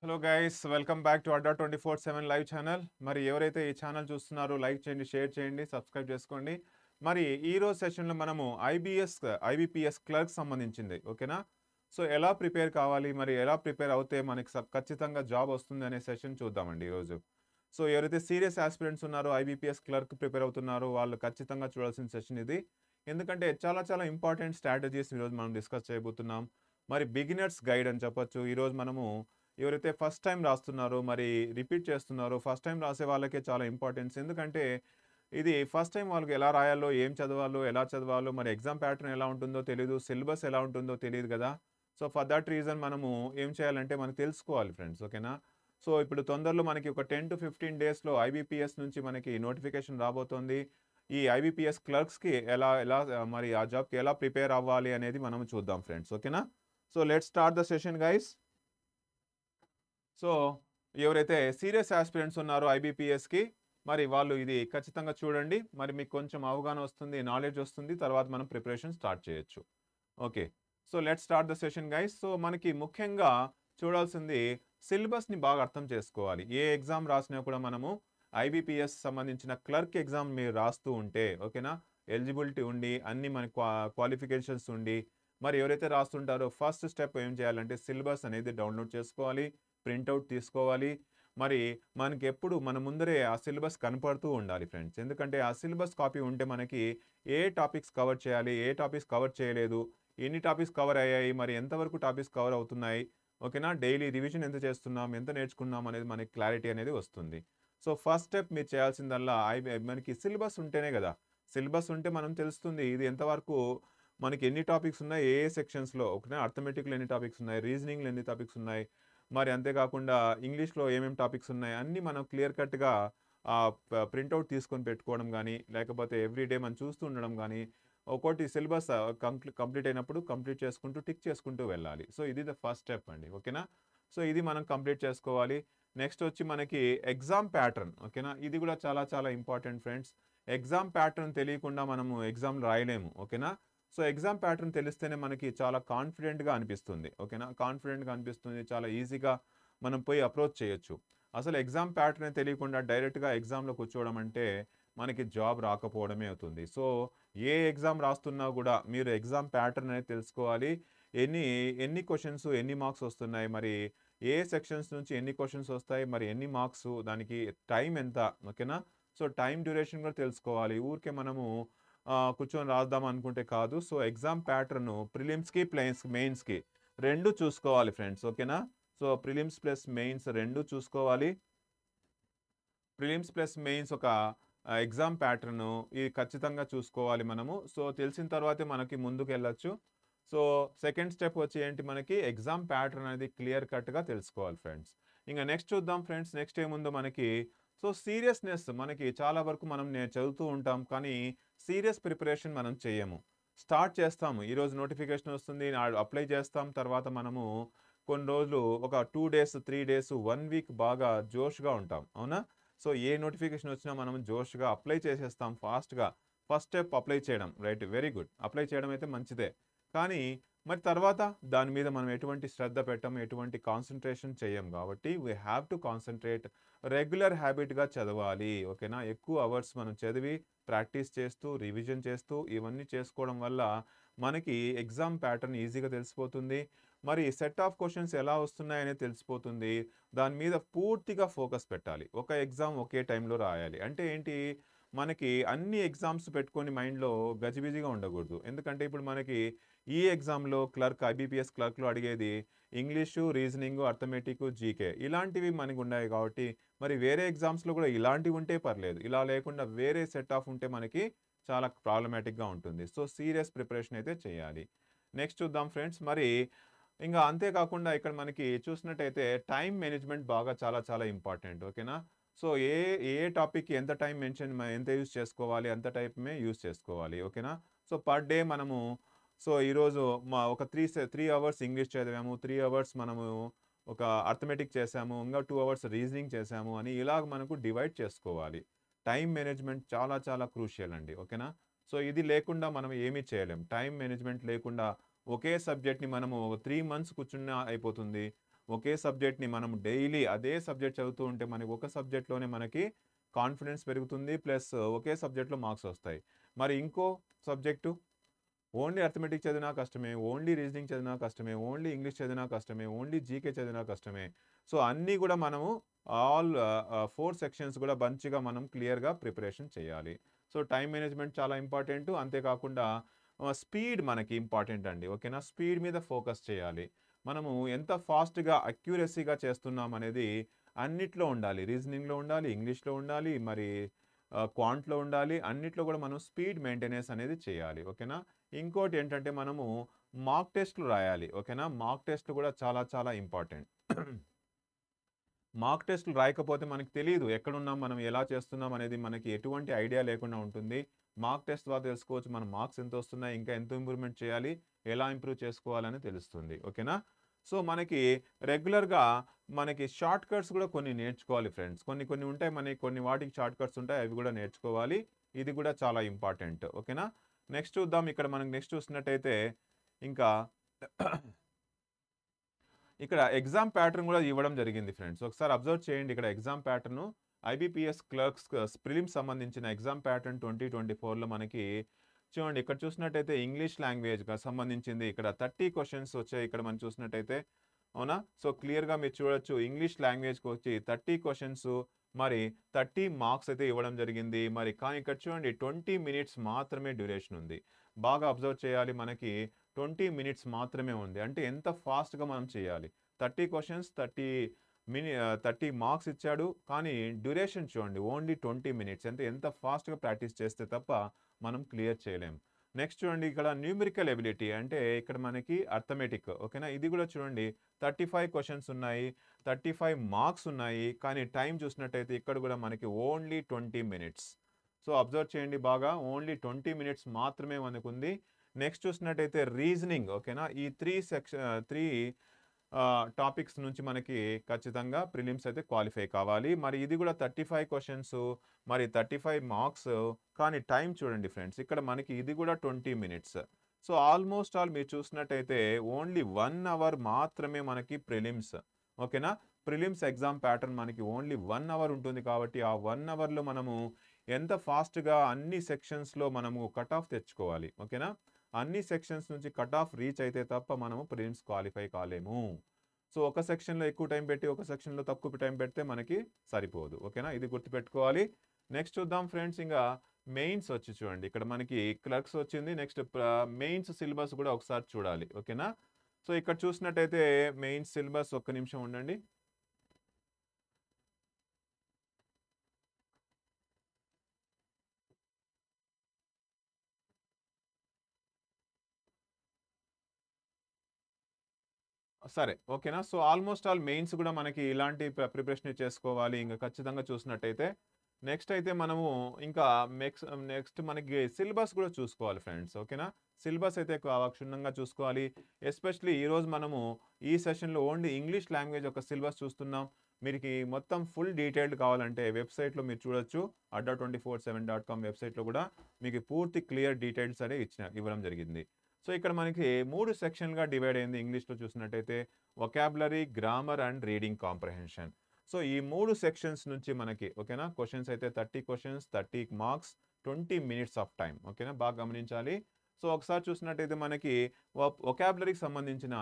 Hello guys, welcome back to Adda 24/7 live channel. మరి ఎవరైతే ఈ ఛానల్ చూస్తున్నారో లైక్ చేయండి, షేర్ చేయండి, సబ్స్క్రైబ్ చేసుకోండి. మరి ఈ రోజు సెషన్లో మనము ఐబీపీఎస్ క్లర్క్ సంబంధించింది, ఓకేనా? సో ఎలా ప్రిపేర్ కావాలి, మరి ఎలా ప్రిపేర్ అవుతే మనకి ఖచ్చితంగా జాబ్ వస్తుంది అనే సెషన్ చూద్దామండి ఈరోజు. సో ఎవరైతే సీరియస్ ఆస్పిరెంట్స్ ఉన్నారో ఐబీపీఎస్ క్లర్క్ ప్రిపేర్ అవుతున్నారో వాళ్ళు ఖచ్చితంగా చూడాల్సిన సెషన్ ఇది. ఎందుకంటే చాలా చాలా ఇంపార్టెంట్ స్ట్రాటజీస్ ఈరోజు మనం డిస్కస్ చేయబోతున్నాం. మరి బిగినర్స్ గైడ్ అని చెప్పొచ్చు. ఈరోజు మనము ఎవరైతే ఫస్ట్ టైం రాస్తున్నారో, మరి రిపీట్ చేస్తున్నారో, ఫస్ట్ టైం రాసే వాళ్ళకే చాలా ఇంపార్టెన్స్. ఎందుకంటే ఇది ఫస్ట్ టైం వాళ్ళకి ఎలా రాయాలో, ఏం చదవాలో, ఎలా చదవాలో, మరి ఎగ్జామ్ ప్యాటర్న్ ఎలా ఉంటుందో తెలీదు, సిలబస్ ఎలా ఉంటుందో తెలియదు కదా. సో ఫర్ దట్ రీజన్ మనము ఏం చేయాలంటే మనకు తెలుసుకోవాలి ఫ్రెండ్స్, ఓకేనా? సో ఇప్పుడు తొందరలో మనకి ఒక 10 to 15 డేస్లో ఐబీపీఎస్ నుంచి మనకి నోటిఫికేషన్ రాబోతోంది. ఈ ఐబీపీఎస్ క్లర్క్స్కి ఎలా ఎలా మరి ఆ జాబ్కి ఎలా ప్రిపేర్ అవ్వాలి అనేది మనం చూద్దాం ఫ్రెండ్స్, ఓకేనా? So let's start the session guys. So ఎవరైతే సీరియస్ ఆస్పిరెంట్స్ ఉన్నారో ఐబీపీఎస్కి, మరి వాళ్ళు ఇది ఖచ్చితంగా చూడండి. మరి మీకు కొంచెం అవగాహన వస్తుంది, నాలెడ్జ్ వస్తుంది, తర్వాత మనం ప్రిపరేషన్ స్టార్ట్ చేయొచ్చు. Okay, so let's start the session guys. So మనకి ముఖ్యంగా చూడాల్సింది సిలబస్ని బాగా అర్థం చేసుకోవాలి. ఏ ఎగ్జామ్ రాసినా కూడా మనము ఐబీపీఎస్ సంబంధించిన క్లర్క్ ఎగ్జామ్ మీరు రాస్తూ ఉంటే, ఓకేనా, ఎలిజిబిలిటీ ఉండి అన్ని మన క్వాలిఫికేషన్స్ ఉండి, మరి ఎవరైతే రాస్తుంటారో ఫస్ట్ స్టెప్ ఏం చేయాలంటే సిలబస్ అనేది డౌన్లోడ్ చేసుకోవాలి, ప్రింట్అవుట్ తీసుకోవాలి. మరి మనకి ఎప్పుడు మన ముందరే ఆ సిలబస్ కనపడుతూ ఉండాలి ఫ్రెండ్స్. ఎందుకంటే ఆ సిలబస్ కాపీ ఉంటే మనకి ఏ టాపిక్స్ కవర్ చేయాలి, ఏ టాపిక్స్ కవర్ చేయలేదు, ఎన్ని టాపిక్స్ కవర్ అయ్యాయి, మరి ఎంతవరకు టాపిక్స్ కవర్ అవుతున్నాయి, ఓకేనా, డైలీ రివిజన్ ఎంత చేస్తున్నాం, ఎంత నేర్చుకున్నాం అనేది మనకి క్లారిటీ అనేది వస్తుంది. సో ఫస్ట్ స్టెప్ మీరు చేయాల్సిందల్లా మనకి సిలబస్ ఉంటేనే కదా. సిలబస్ ఉంటే మనం తెలుస్తుంది ఇది ఎంతవరకు మనకి ఎన్ని టాపిక్స్ ఉన్నాయి, ఏ సెక్షన్స్లో, ఓకేనా, అర్థమెటిక్లో ఎన్ని టాపిక్స్ ఉన్నాయి, రీజనింగ్లో ఎన్ని టాపిక్స్ ఉన్నాయి, మరి అంతేకాకుండా ఇంగ్లీష్లో ఏమేమి టాపిక్స్ ఉన్నాయి అన్నీ మనం క్లియర్ కట్గా ప్రింట్అవుట్ తీసుకొని పెట్టుకోవడం కానీ, లేకపోతే ఎవ్రీడే మనం చూస్తూ ఉండడం కానీ, ఒక్కోటి సిలబస్ కంప్లీట్ అయినప్పుడు కంప్లీట్ చేసుకుంటూ టిక్ చేసుకుంటూ వెళ్ళాలి. సో ఇది ద ఫస్ట్ స్టెప్ అండి, ఓకేనా? సో ఇది మనం కంప్లీట్ చేసుకోవాలి. నెక్స్ట్ వచ్చి మనకి ఎగ్జామ్ ప్యాటర్న్, ఓకేనా, ఇది కూడా చాలా చాలా ఇంపార్టెంట్ ఫ్రెండ్స్. ఎగ్జామ్ ప్యాటర్న్ తెలియకుండా మనము ఎగ్జామ్ రాయలేము, ఓకేనా? సో ఎగ్జామ్ ప్యాటర్న్ తెలిస్తేనే మనకి చాలా కాన్ఫిడెంట్గా అనిపిస్తుంది, ఓకేనా, కాన్ఫిడెంట్గా అనిపిస్తుంది, చాలా ఈజీగా మనం పోయి అప్రోచ్ చేయొచ్చు. అసలు ఎగ్జామ్ ప్యాటర్న్ తెలియకుండా డైరెక్ట్గా ఎగ్జామ్లో కూర్చోవడం అంటే మనకి జాబ్ రాకపోవడమే అవుతుంది. సో ఏ ఎగ్జామ్ రాస్తున్నా కూడా మీరు ఎగ్జామ్ ప్యాటర్న్ అనేది తెలుసుకోవాలి. ఎన్ని ఎన్ని క్వశ్చన్స్, ఎన్ని మార్క్స్ వస్తున్నాయి, మరి ఏ సెక్షన్స్ నుంచి ఎన్ని క్వశ్చన్స్ వస్తాయి, మరి ఎన్ని మార్క్స్, దానికి టైం ఎంత, ఓకేనా? సో టైం డ్యూరేషన్ కూడా తెలుసుకోవాలి. ఊరికే మనము కూర్చొని రాద్దాం అనుకుంటే కాదు. సో ఎగ్జామ్ ప్యాటర్న్ ప్రిలిమ్స్కి ప్లస్ మెయిన్స్కి రెండు చూసుకోవాలి ఫ్రెండ్స్, ఓకేనా? సో ప్రిలిమ్స్ ప్లస్ మెయిన్స్ రెండు చూసుకోవాలి. ప్రిలిమ్స్ ప్లస్ మెయిన్స్ ఒక ఎగ్జామ్ ప్యాటర్న్ ఇది ఖచ్చితంగా చూసుకోవాలి మనము. సో తెలిసిన తర్వాతే మనకి ముందుకు వెళ్ళొచ్చు. సో సెకండ్ స్టెప్ వచ్చి ఏంటి, మనకి ఎగ్జామ్ ప్యాటర్న్ అనేది క్లియర్ కట్గా తెలుసుకోవాలి ఫ్రెండ్స్. ఇంకా నెక్స్ట్ చూద్దాం ఫ్రెండ్స్. నెక్స్ట్ ఏముందో మనకి, సో సీరియస్నెస్ మనకి చాలా వరకు మనం చదువుతూ ఉంటాం, కానీ సీరియస్ ప్రిపరేషన్ మనం చేయము. స్టార్ట్ చేస్తాము, ఈరోజు నోటిఫికేషన్ వస్తుంది, అప్లై చేస్తాం, తర్వాత మనము కొన్ని రోజులు ఒక 2 days 3 days 1 week బాగా జోష్గా ఉంటాం, అవునా? సో ఏ నోటిఫికేషన్ వచ్చినా మనం జోష్గా అప్లై చేసేస్తాం ఫాస్ట్గా. ఫస్ట్ స్టెప్ అప్లై చేయడం, రైట్, వెరీ గుడ్, అప్లై చేయడం అయితే మంచిదే. కానీ మరి తర్వాత దాని మీద మనం ఎటువంటి శ్రద్ధ పెట్టం, ఎటువంటి కాన్సన్ట్రేషన్ చేయం. కాబట్టి we have to concentrate, regular హ్యాబిట్గా చదవాలి, ఓకేనా? ఎక్కువ అవర్స్ మనం చదివి ప్రాక్టీస్ చేస్తూ, రివిజన్ చేస్తూ ఇవన్నీ చేసుకోవడం వల్ల మనకి ఎగ్జామ్ ప్యాటర్న్ ఈజీగా తెలిసిపోతుంది. మరి సెట్ ఆఫ్ క్వశ్చన్స్ ఎలా వస్తున్నాయనే తెలిసిపోతుంది. దాని మీద పూర్తిగా ఫోకస్ పెట్టాలి. ఒక ఎగ్జామ్ ఒకే టైంలో రాయాలి అంటే ఏంటి, మనకి అన్ని ఎగ్జామ్స్ పెట్టుకొని మైండ్లో గజిబిజిగా ఉండకూడదు. ఎందుకంటే ఇప్పుడు మనకి ఈ ఎగ్జామ్లో ఐబీపీఎస్ క్లర్క్లో అడిగేది ఇంగ్లీషు, రీజనింగ్, అర్థమెటిక్, జీకే ఇలాంటివి మనకు ఉన్నాయి. కాబట్టి మరి వేరే ఎగ్జామ్స్లో కూడా ఇలాంటివి ఉంటే పర్లేదు, ఇలా లేకుండా వేరే సెట్ ఆఫ్ ఉంటే మనకి చాలా ప్రాబ్లమాటిక్గా ఉంటుంది. సో సీరియస్ ప్రిపరేషన్ అయితే చేయాలి. నెక్స్ట్ చూద్దాం ఫ్రెండ్స్. మరి ఇంకా అంతేకాకుండా ఇక్కడ మనకి చూసినట్టయితే టైం మేనేజ్మెంట్ బాగా చాలా చాలా ఇంపార్టెంట్, ఓకేనా? సో ఏ ఏ టాపిక్కి ఎంత టైం ఎంత యూస్ చేసుకోవాలి, అంత టైమే యూస్ చేసుకోవాలి, ఓకేనా? సో పర్ డే మనము, సో ఈరోజు ఒక 3 అవర్స్ ఇంగ్లీష్ చదివాము, 3 అవర్స్ మనము ఒక అర్థమెటిక్ చేసాము, ఇంకా 2 అవర్స్ రీజనింగ్ చేసాము అని ఇలాగ మనకు డివైడ్ చేసుకోవాలి. టైం మేనేజ్మెంట్ చాలా చాలా క్రూషియల్ అండి, ఓకేనా? సో ఇది లేకుండా మనం ఏమీ చేయలేం. టైం మేనేజ్మెంట్ లేకుండా ఒకే సబ్జెక్ట్ని మనము 3 months కూర్చున్నా అయిపోతుంది, ఒకే సబ్జెక్ట్ని మనం డైలీ అదే సబ్జెక్ట్ చదువుతూ ఉంటే మనకి ఒక సబ్జెక్ట్లోనే మనకి కాన్ఫిడెన్స్ పెరుగుతుంది, ప్లస్ ఒకే సబ్జెక్ట్లో మార్క్స్ వస్తాయి. మరి ఇంకో సబ్జెక్టు ఓన్లీ అర్థమెటిక్ చదివినా కష్టమే, ఓన్లీ రీజనింగ్ చదివినా కష్టమే, ఓన్లీ ఇంగ్లీష్ చదివినా కష్టమే, ఓన్లీ జీకే చదివినా కష్టమే. సో అన్నీ కూడా మనము ఆల్ 4 సెక్షన్స్ కూడా మంచిగా మనం క్లియర్గా ప్రిపరేషన్ చేయాలి. సో టైం మేనేజ్మెంట్ చాలా ఇంపార్టెంట్. అంతేకాకుండా స్పీడ్ మనకి ఇంపార్టెంట్ అండి. ఓకేనా, స్పీడ్ మీద ఫోకస్ చేయాలి. మనము ఎంత ఫాస్ట్గా అక్యురసీగా చేస్తున్నాం అనేది అన్నిట్లో ఉండాలి. రీజనింగ్లో ఉండాలి, ఇంగ్లీష్లో ఉండాలి, మరి క్వాంట్లో ఉండాలి. అన్నిట్లో కూడా మనం స్పీడ్ మెయింటెనెన్స్ అనేది చేయాలి. ఓకేనా. ఇంకోటి ఏంటంటే మనము మాక్ టెస్ట్లు రాయాలి. ఓకేనా, మాక్ టెస్ట్లు కూడా చాలా చాలా ఇంపార్టెంట్. మాక్ టెస్టులు రాయకపోతే మనకి తెలియదు ఎక్కడున్నాం, మనం ఎలా చేస్తున్నాం అనేది మనకి ఎటువంటి ఐడియా లేకుండా ఉంటుంది. మాక్ టెస్ట్ ద్వారా తెలుసుకోవచ్చు మన మార్క్స్ ఎంత వస్తున్నాయి, ఇంకా ఎంత ఇంప్రూవ్మెంట్ చేయాలి, ఎలా ఇంప్రూవ్ చేసుకోవాలని తెలుస్తుంది. ఓకేనా. సో మనకి రెగ్యులర్గా మనకి షార్ట్ కట్స్ కూడా కొన్ని నేర్చుకోవాలి ఫ్రెండ్స్. కొన్ని ఉంటాయి, మనకి కొన్ని వాటికి షార్ట్ కట్స్ ఉంటాయి, అవి కూడా నేర్చుకోవాలి. ఇది కూడా చాలా ఇంపార్టెంట్. ఓకేనా. నెక్స్ట్ చూద్దాం. ఇక్కడ మనకి నెక్స్ట్ చూసినట్టయితే ఇంకా ఇక్కడ ఎగ్జామ్ ప్యాటర్న్ కూడా ఇవ్వడం జరిగింది ఫ్రెండ్స్. ఒకసారి అబ్జర్వ్ చేయండి. ఇక్కడ exam pattern IBPS clerks prelims సంబంధించిన ఎగ్జామ్ ప్యాటర్న్ 2024లో మనకి చూడండి. ఇక్కడ చూసినట్టయితే ఇంగ్లీష్ లాంగ్వేజ్గా సంబంధించింది ఇక్కడ 30 క్వశ్చన్స్ వచ్చాయి. ఇక్కడ మనం చూసినట్టయితే అవునా. సో క్లియర్గా మీరు చూడొచ్చు, ఇంగ్లీష్ లాంగ్వేజ్కి వచ్చి 30 క్వశ్చన్స్, మరి 30 మార్క్స్ అయితే ఇవ్వడం జరిగింది. మరి కానీ ఇక్కడ చూడండి 20 మినిట్స్ మాత్రమే డ్యూరేషన్ ఉంది. బాగా అబ్జర్వ్ చేయాలి, మనకి 20 మినిట్స్ మాత్రమే ఉంది. అంటే ఎంత ఫాస్ట్గా మనం చేయాలి. 30 క్వశ్చన్స్ 30 మార్క్స్ ఇచ్చాడు, కానీ డ్యూరేషన్ చూడండి ఓన్లీ 20 మినిట్స్. అంటే ఎంత ఫాస్ట్గా ప్రాక్టీస్ చేస్తే తప్ప మనం క్లియర్ చేయలేం. నెక్స్ట్ చూడండి, ఇక్కడ న్యూమరికల్ ఎబిలిటీ అంటే ఇక్కడ మనకి అర్థమెటిక్. ఓకేనా, ఇది కూడా చూడండి 35 క్వశ్చన్స్ ఉన్నాయి, 35 మార్క్స్ ఉన్నాయి, కానీ టైం చూసినట్టయితే ఇక్కడ కూడా మనకి ఓన్లీ 20 మినిట్స్. సో అబ్జర్వ్ చేయండి బాగా, ఓన్లీ 20 మినిట్స్ మాత్రమే మనకు ఉంది. నెక్స్ట్ చూసినట్టయితే రీజనింగ్. ఓకేనా, ఈ 3 టాపిక్స్ నుంచి మనకి ఖచ్చితంగా ప్రిలిమ్స్ అయితే క్వాలిఫై కావాలి. మరి ఇది కూడా 35 క్వశ్చన్స్, మరి 35 మార్క్స్, కానీ టైం చూడండి ఫ్రెండ్స్, ఇక్కడ మనకి ఇది కూడా 20 మినిట్స్. సో ఆల్మోస్ట్ ఆల్ మీరు చూసినట్టయితే ఓన్లీ 1 అవర్ మాత్రమే మనకి ప్రిలిమ్స్. ఓకేనా, ప్రిలిమ్స్ ఎగ్జామ్ ప్యాటర్న్ మనకి ఓన్లీ 1 అవర్ ఉంటుంది. కాబట్టి ఆ 1 అవర్లో మనము ఎంత ఫాస్ట్గా అన్ని సెక్షన్స్లో మనము కట్ ఆఫ్ తెచ్చుకోవాలి. ఓకేనా, అన్ని సెక్షన్స్ నుంచి కట్ ఆఫ్ రీచ్ అయితే తప్ప మనము ప్రిలిమ్స్ క్వాలిఫై కాలేము. సో ఒక సెక్షన్లో ఎక్కువ టైం పెట్టి ఒక సెక్షన్లో తక్కువ టైం పెడితే మనకి సరిపోదు. ఓకేనా, ఇది గుర్తుపెట్టుకోవాలి. నెక్స్ట్ చూద్దాం ఫ్రెండ్స్. ఇంకా మెయిన్స్ వచ్చి చూడండి, ఇక్కడ మనకి క్లర్క్స్ వచ్చింది. నెక్స్ట్ మెయిన్స్ సిలబస్ కూడా ఒకసారి చూడాలి. ఓకేనా, సో ఇక్కడ చూసినట్టయితే మెయిన్స్ సిలబస్, ఒక్క నిమిషం ఉండండి. సరే, ఓకేనా. సో ఆల్మోస్ట్ ఆల్ మెయిన్స్ కూడా మనకి ఇలాంటి ప్రిపరేషన్ చేసుకోవాలి. ఇంకా ఖచ్చితంగా చూసినట్టయితే నెక్స్ట్ అయితే మనము ఇంకా నెక్స్ట్ మనకి సిలబస్ కూడా చూసుకోవాలి ఫ్రెండ్స్. ఓకేనా, సిలబస్ అయితే క్షుణ్ణంగా చూసుకోవాలి. ఎస్పెషలీ ఈరోజు మనము ఈ సెషన్లో ఓన్లీ ఇంగ్లీష్ లాంగ్వేజ్ ఒక సిలబస్ చూస్తున్నాం. మీకు మొత్తం ఫుల్ డీటెయిల్డ్ కావాలంటే వెబ్సైట్లో మీరు చూడొచ్చు, adda247.com వెబ్సైట్లో కూడా మీకు పూర్తి క్లియర్ డీటెయిల్స్ అనేది ఇవ్వడం జరిగింది. సో ఇక్కడ మనకి 3 సెక్షన్గా డివైడ్ అయింది. ఇంగ్లీష్లో చూసినట్టయితే vocabulary, grammar and reading comprehension. So ఈ 3 సెక్షన్స్ నుంచి మనకి ఓకేనా క్వశ్చన్స్ అయితే 30 questions, 30 marks, 20 minutes of time. ఓకేనా, బాగా గమనించాలి. సో ఒకసారి చూసినట్టయితే మనకి వొకాబులరీకి సంబంధించిన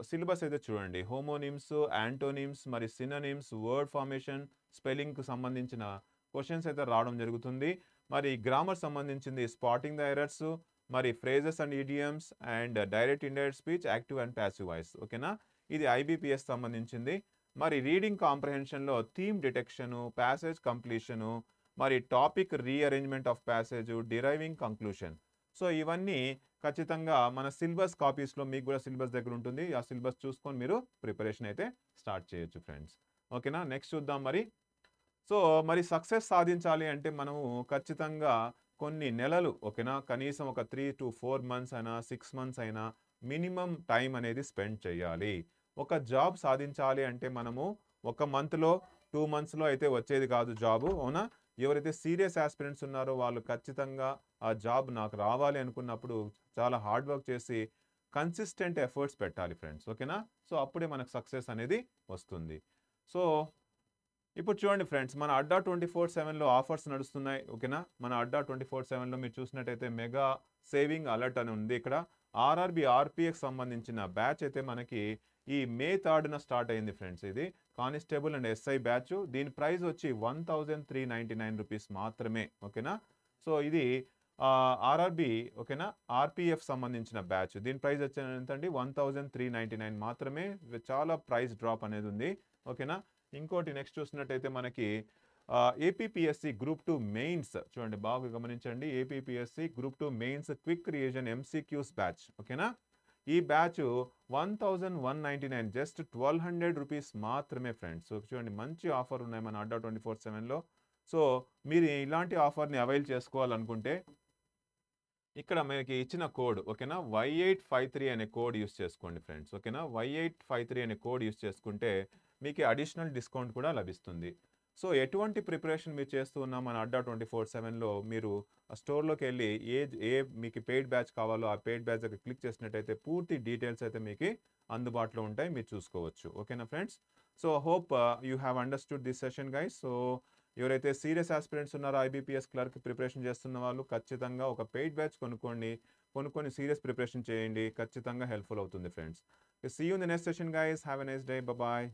సిలబస్ అయితే చూడండి. హోమోనిమ్స్, యాంటోనిమ్స్, మరి సినోనిమ్స్, వర్డ్ ఫార్మేషన్, స్పెల్లింగ్కి సంబంధించిన క్వశ్చన్స్ అయితే రావడం జరుగుతుంది. మరి గ్రామర్ సంబంధించింది స్పాటింగ్ ద ఎరర్స్, మరి phrases and idioms, and direct indirect speech, active and passive voice. ఓకేనా, ఇది ఐబీపీఎస్ సంబంధించింది. మరి రీడింగ్ కాంప్రహెన్షన్లో థీమ్ డిటెక్షను, ప్యాసేజ్ కంప్లీషను, మరి topic rearrangement of passage, deriving conclusion. So ఇవన్నీ ఖచ్చితంగా మన సిలబస్ కాపీస్లో మీకు కూడా సిలబస్ దగ్గర ఉంటుంది. ఆ సిలబస్ చూసుకొని మీరు ప్రిపరేషన్ అయితే స్టార్ట్ చేయొచ్చు ఫ్రెండ్స్. ఓకేనా, నెక్స్ట్ చూద్దాం. మరి సక్సెస్ సాధించాలి అంటే మనము ఖచ్చితంగా కొన్ని నెలలు, ఓకేనా, కనీసం ఒక 3 to 4 మంత్స్ అయినా 6 మంత్స్ అయినా మినిమం టైం అనేది స్పెండ్ చేయాలి. ఒక జాబ్ సాధించాలి అంటే మనము 1 మంత్లో 2 మంత్స్లో అయితే వచ్చేది కాదు జాబు. అవునా, ఎవరైతే సీరియస్ ఆస్పిరెంట్స్ ఉన్నారో వాళ్ళు ఖచ్చితంగా ఆ జాబ్ నాకు రావాలి అనుకున్నప్పుడు చాలా హార్డ్ వర్క్ చేసి కన్సిస్టెంట్ ఎఫర్ట్స్ పెట్టాలి ఫ్రెండ్స్. ఓకేనా? సో అప్పుడే మనకు సక్సెస్ అనేది వస్తుంది. సో ఇప్పుడు చూడండి ఫ్రెండ్స్, మన అడ్డా 24/7లో ఆఫర్స్ నడుస్తున్నాయి. ఓకేనా? మన అడ్డా 24/7లో మీరు చూసినట్టయితే మెగా సేవింగ్ అలర్ట్ అని ఉంది. ఇక్కడ ఆర్ఆర్బి ఆర్పిఎఫ్ సంబంధించిన బ్యాచ్ అయితే మనకి ఈ మే 3న స్టార్ట్ అయింది ఫ్రెండ్స్. ఇది కానిస్టేబుల్ అండ్ ఎస్ఐ బ్యాచ్. దీని ప్రైస్ వచ్చి 1399 రూపీస్ మాత్రమే. ఓకేనా? సో ఇది ఆర్ఆర్బి ఓకేనా ఆర్పిఎఫ్ సంబంధించిన బ్యాచ్. దీని ప్రైస్ వచ్చి ఎంతండి? 1399 మాత్రమే. చాలా ప్రైస్ డ్రాప్ అనేది ఉంది. ఓకేనా? ఇంకోటి నెక్స్ట్ చూసినట్టయితే మనకి ఏపీపీఎస్సి గ్రూప్ 2 మెయిన్స్ చూడండి, బాగా గమనించండి. APPSC group 2 mains quick revision MCQs batch. ఓకేనా? ఈ బ్యాచ్ 1199, జస్ట్ 1200 రూపీస్ మాత్రమే ఫ్రెండ్స్. సో చూడండి, మంచి ఆఫర్ ఉన్నాయి మన అడ్డా 24/7లో. సో మీరు ఇలాంటి ఆఫర్ని అవైల్ చేసుకోవాలనుకుంటే ఇక్కడ మనకి ఇచ్చిన కోడ్ ఓకేనా Y853 అనే కోడ్ యూస్ చేసుకోండి ఫ్రెండ్స్. ఓకేనా? Y853 అనే కోడ్ యూస్ చేసుకుంటే మీకు అడిషనల్ డిస్కౌంట్ కూడా లభిస్తుంది. సో ఎటువంటి ప్రిపరేషన్ మీరు చేస్తూ ఉన్నా మన అడ్డా 24/7లో మీరు స్టోర్లోకి వెళ్ళి ఏ మీకు పెయిడ్ బ్యాచ్ కావాలో ఆ పెయిడ్ బ్యాచ్ దగ్గర క్లిక్ చేసినట్టయితే పూర్తి డీటెయిల్స్ అయితే మీకు అందుబాటులో ఉంటాయి, మీరు చూసుకోవచ్చు. ఓకేనా friends? So hope you have understood this session guys. So ఎవరైతే సీరియస్ ఆస్పిరెంట్స్ ఉన్నారో ఐబీపీఎస్ క్లర్క్ ప్రిపరేషన్ చేస్తున్న వాళ్ళు ఖచ్చితంగా ఒక పెయిడ్ బ్యాచ్ కొనుక్కొని సీరియస్ ప్రిపరేషన్ చేయండి. ఖచ్చితంగా హెల్ప్ఫుల్ అవుతుంది friends. See you in the next session guys. Have a nice day. Bye.